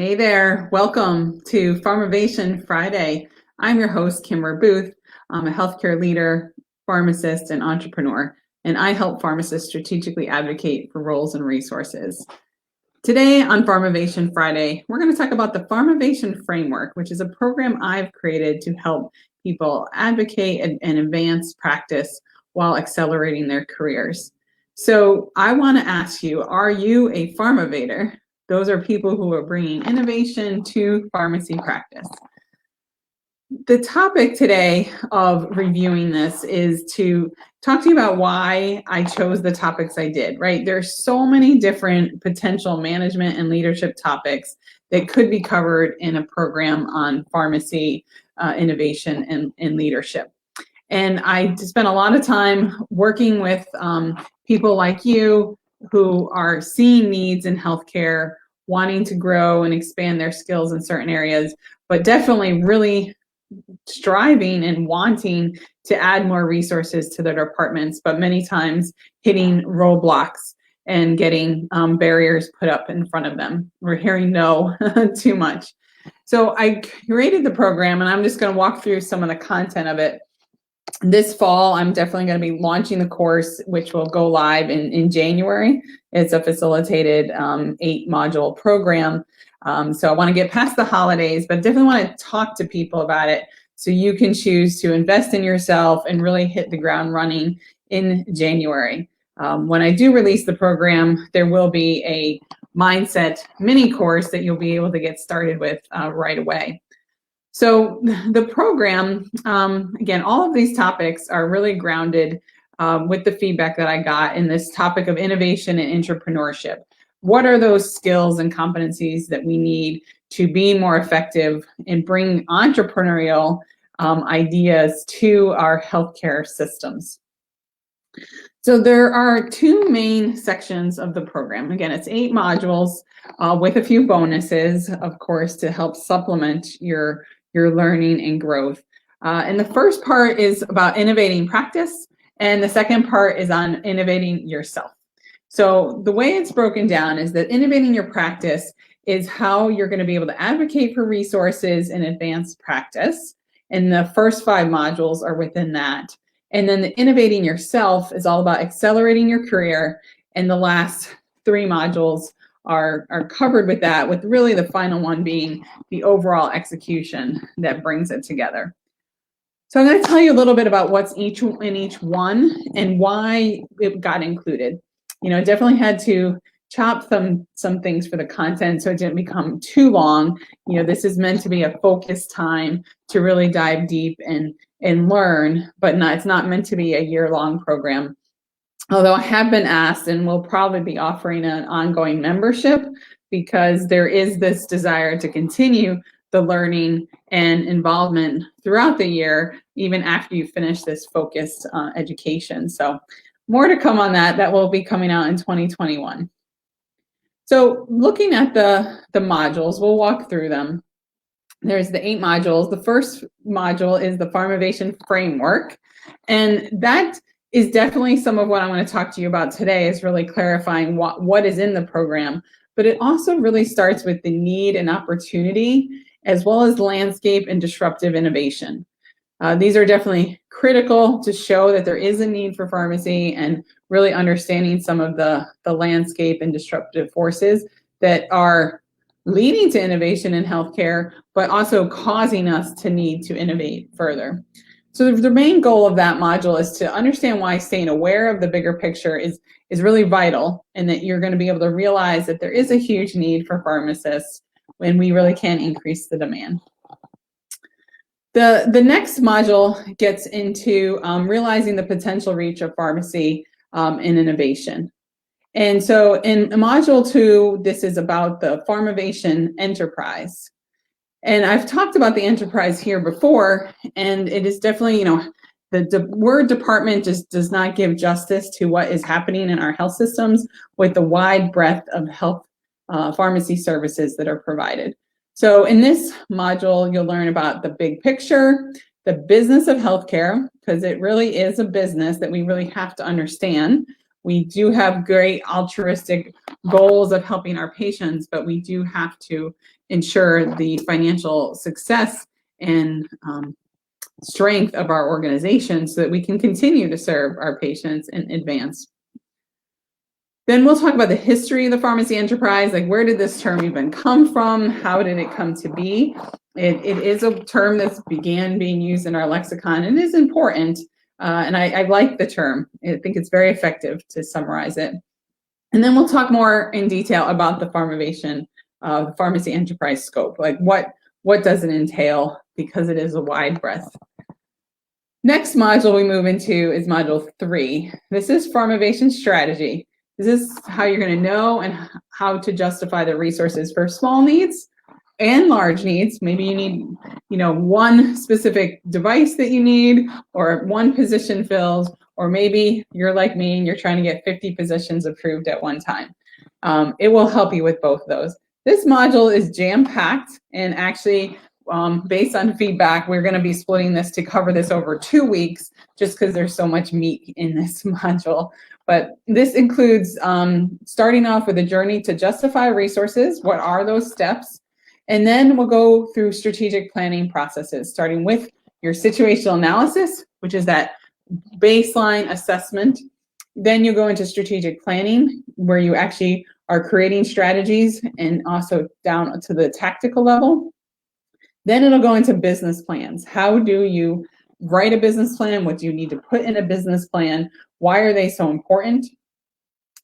Hey there, welcome to Pharmovation Friday. I'm your host, Kimber Boothe. I'm a healthcare leader, pharmacist, and entrepreneur, and I help pharmacists strategically advocate for roles and resources. Today on Pharmovation Friday, we're going to talk about the Pharmovation Framework, which is a program I've created to help people advocate and advance practice while accelerating their careers. So I want to ask you, are you a pharmovator? Those are people who are bringing innovation to pharmacy practice. The topic today of reviewing this is to talk to you about why I chose the topics I did, right? There's so many different potential management and leadership topics that could be covered in a program on pharmacy innovation and leadership. And I spent a lot of time working with people like you who are seeing needs in healthcare, wanting to grow and expand their skills in certain areas, but definitely really striving and wanting to add more resources to their departments, but many times hitting roadblocks and getting barriers put up in front of them. We're hearing no too much. So I created the program, and I'm just going to walk through some of the content of it. This fall, I'm definitely going to be launching the course, which will go live in January. It's a facilitated 8-module program. So I want to get past the holidays, but definitely want to talk to people about it so you can choose to invest in yourself and really hit the ground running in January. When I do release the program, there will be a mindset mini course that you'll be able to get started with right away. So the program, again, all of these topics are really grounded with the feedback that I got in this topic of innovation and entrepreneurship. What are those skills and competencies that we need to be more effective and bring entrepreneurial ideas to our healthcare systems? So there are 2 main sections of the program. Again, it's 8 modules with a few bonuses, of course, to help supplement your learning and growth. And the first part is about innovating practice, and the second part is on innovating yourself. So the way it's broken down is that innovating your practice is how you're going to be able to advocate for resources and advance practice. And the first 5 modules are within that. And then the innovating yourself is all about accelerating your career. And the last 3 modules are covered with that, with really the final one being the overall execution that brings it together. So I'm going to tell you a little bit about what's in each one and why it got included. You know, I definitely had to chop some things for the content so it didn't become too long. You know, this is meant to be a focused time to really dive deep and learn, but it's not meant to be a year-long program. Although I have been asked, and we'll probably be offering an ongoing membership, because there is this desire to continue the learning and involvement throughout the year, even after you finish this focused education. So more to come on that. That will be coming out in 2021. So looking at the modules, we'll walk through them. There's the 8 modules. The first module is the Pharmovation Framework, and that is definitely some of what I'm going to talk to you about today, is really clarifying what is in the program. But it also really starts with the need and opportunity, as well as landscape and disruptive innovation. These are definitely critical to show that there is a need for pharmacy, and really understanding some of the landscape and disruptive forces that are leading to innovation in healthcare, but also causing us to need to innovate further. So the main goal of that module is to understand why staying aware of the bigger picture is really vital, and that you're going to be able to realize that there is a huge need for pharmacists when we really can increase the demand. The next module gets into realizing the potential reach of pharmacy in innovation. And so in module 2, this is about the Pharmovation Enterprise. And I've talked about the enterprise here before, and it is definitely, you know, the word department just does not give justice to what is happening in our health systems with the wide breadth of health pharmacy services that are provided. So in this module, you'll learn about the big picture, the business of healthcare, because it really is a business that we really have to understand. We do have great altruistic goals of helping our patients, but we do have to ensure the financial success and strength of our organization so that we can continue to serve our patients and advance. Then we'll talk about the history of the pharmacy enterprise, like where did this term even come from? How did it come to be? It is a term that began being used in our lexicon and is important. And I like the term. I think it's very effective to summarize it. And then we'll talk more in detail about the Pharmovation, the pharmacy enterprise scope, like what does it entail, because it is a wide breadth. Next module we move into is module 3. This is Pharmovation Strategy. This is how you're going to know and how to justify the resources for small needs and large needs. Maybe you need, one specific device that you need, or one position filled, or maybe you're like me and you're trying to get 50 positions approved at one time. It will help you with both of those. This module is jam-packed, and actually, based on feedback, we're going to be splitting this to cover this over 2 weeks, just because there's so much meat in this module. But this includes starting off with a journey to justify resources. What are those steps? And then we'll go through strategic planning processes, starting with your situational analysis, which is that baseline assessment. Then you go into strategic planning, where you actually are creating strategies and also down to the tactical level. Then it'll go into business plans. How do you write a business plan? What do you need to put in a business plan? Why are they so important?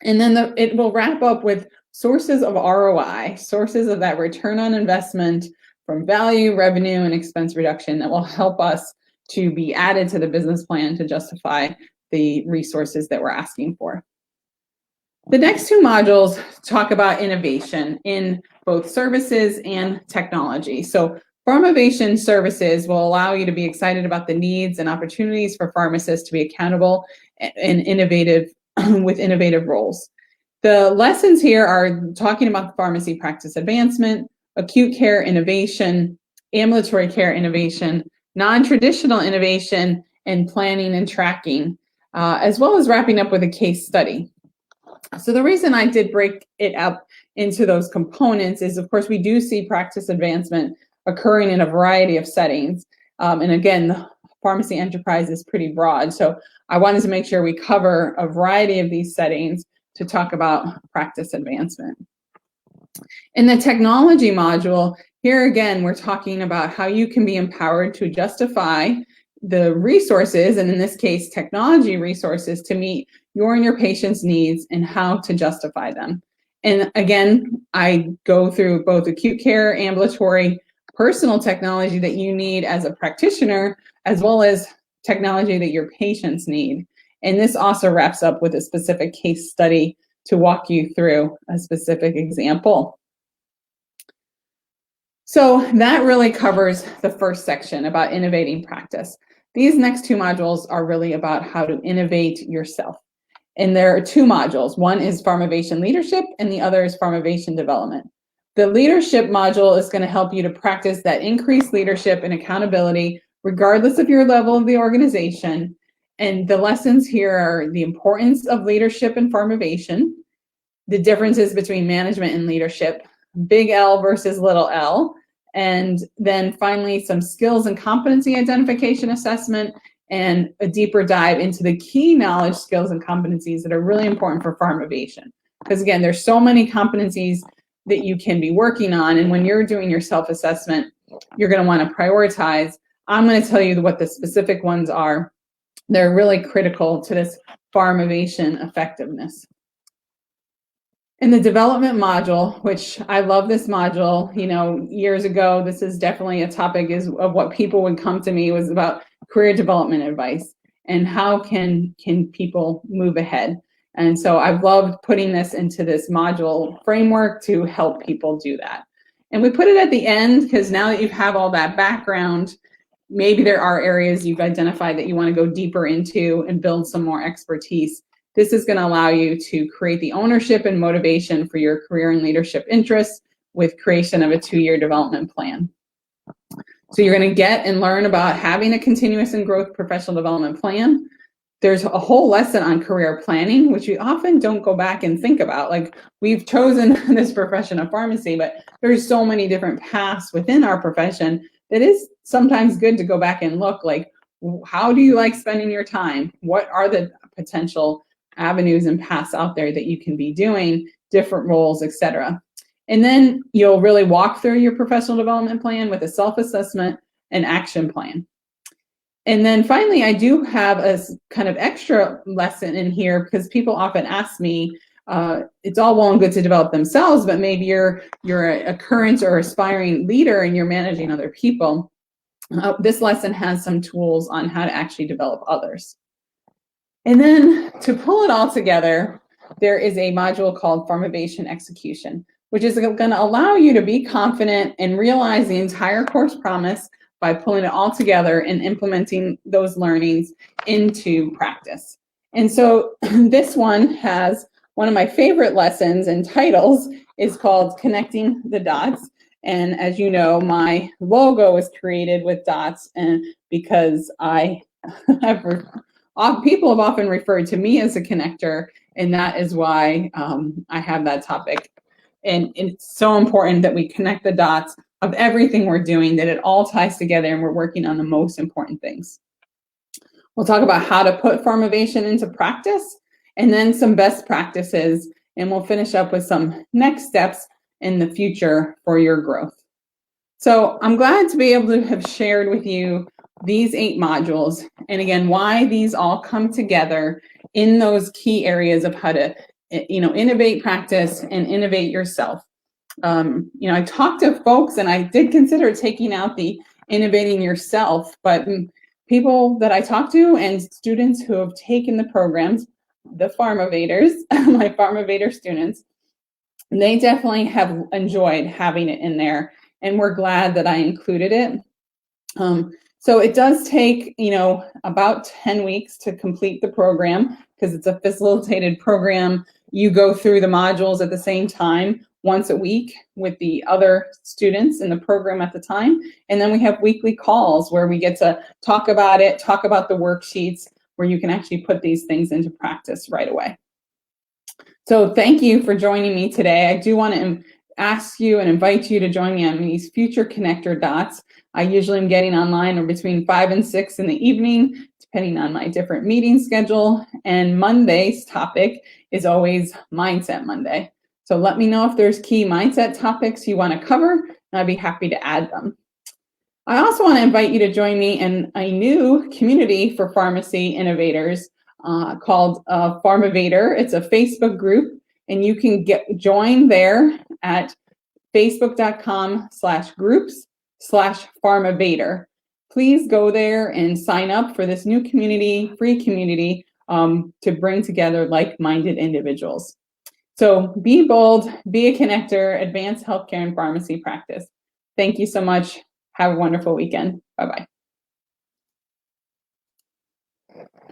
And then it will wrap up with sources of ROI, sources of that return on investment from value, revenue, and expense reduction that will help us to be added to the business plan to justify the resources that we're asking for. The next 2 modules talk about innovation in both services and technology. So Pharmovation services will allow you to be excited about the needs and opportunities for pharmacists to be accountable and innovative with innovative roles. The lessons here are talking about the pharmacy practice advancement, acute care innovation, ambulatory care innovation, non-traditional innovation, and planning and tracking, as well as wrapping up with a case study. So the reason I did break it up into those components is, of course, we do see practice advancement occurring in a variety of settings. And again, the pharmacy enterprise is pretty broad. So I wanted to make sure we cover a variety of these settings to talk about practice advancement. In the technology module, here again, we're talking about how you can be empowered to justify the resources, and in this case, technology resources, to meet your and your patient's needs and how to justify them. And again, I go through both acute care, ambulatory, personal technology that you need as a practitioner, as well as technology that your patients need. And this also wraps up with a specific case study to walk you through a specific example. So that really covers the first section about innovating practice. These next 2 modules are really about how to innovate yourself. And there are 2 modules. One is Pharmovation Leadership, and the other is Pharmovation Development. The leadership module is going to help you to practice that increased leadership and accountability, regardless of your level of the organization. And the lessons here are the importance of leadership in Pharmovation, the differences between management and leadership, big L versus little l, and then finally some skills and competency identification assessment and a deeper dive into the key knowledge, skills, and competencies that are really important for Pharmovation. Because again, there's so many competencies that you can be working on, and when you're doing your self-assessment, you're going to want to prioritize. I'm going to tell you what the specific ones are. They're really critical to this Pharmovation effectiveness. In the development module, which I love this module, years ago, this is definitely a topic of what people would come to me, was about career development advice and how can people move ahead. And so I've loved putting this into this module framework to help people do that. And we put it at the end because now that you have all that background, maybe there are areas you've identified that you want to go deeper into and build some more expertise. This is going to allow you to create the ownership and motivation for your career and leadership interests with creation of a 2-year development plan. So you're going to get and learn about having a continuous and growth professional development plan. There's a whole lesson on career planning, which we often don't go back and think about. Like, we've chosen this profession of pharmacy, but there's so many different paths within our profession that is sometimes good to go back and look, like, how do you like spending your time? What are the potential avenues and paths out there that you can be doing, different roles, etc. And then you'll really walk through your professional development plan with a self-assessment and action plan. And then finally, I do have a kind of extra lesson in here, because people often ask me, it's all well and good to develop themselves, but maybe you're a current or aspiring leader and you're managing other people. This lesson has some tools on how to actually develop others. And then to pull it all together, there is a module called Pharmovation Execution, which is going to allow you to be confident and realize the entire course promise by pulling it all together and implementing those learnings into practice. And so this one has one of my favorite lessons and titles is called Connecting the Dots. And as you know, my logo was created with dots, and because I have people have often referred to me as a connector, and that is why I have that topic. And it's so important that we connect the dots of everything we're doing, that it all ties together and we're working on the most important things. We'll talk about how to put Pharmovation into practice, and then some best practices, and we'll finish up with some next steps in the future for your growth. So I'm glad to be able to have shared with you these 8 modules, and again, why these all come together in those key areas of how to, innovate practice and innovate yourself. I talked to folks, and I did consider taking out the innovating yourself, but people that I talk to and students who have taken the programs, the Pharmovators, my Pharmovator students, they definitely have enjoyed having it in there, and we're glad that I included it. So it does take, about 10 weeks to complete the program, because it's a facilitated program. You go through the modules at the same time, once a week with the other students in the program at the time. And then we have weekly calls where we get to talk about it, talk about the worksheets, where you can actually put these things into practice right away. So thank you for joining me today. I do want to ask you and invite you to join me on these future connector dots. I usually am getting online or between 5 and 6 in the evening, depending on my different meeting schedule. And Monday's topic is always Mindset Monday. So let me know if there's key mindset topics you want to cover, and I'd be happy to add them. I also want to invite you to join me in a new community for pharmacy innovators called Pharmovator. It's a Facebook group, and you can join there at facebook.com/groups/Pharmovator. Please go there and sign up for this new community, free community, to bring together like-minded individuals. So be bold, be a connector, advance healthcare and pharmacy practice. Thank you so much. Have a wonderful weekend. Bye-bye.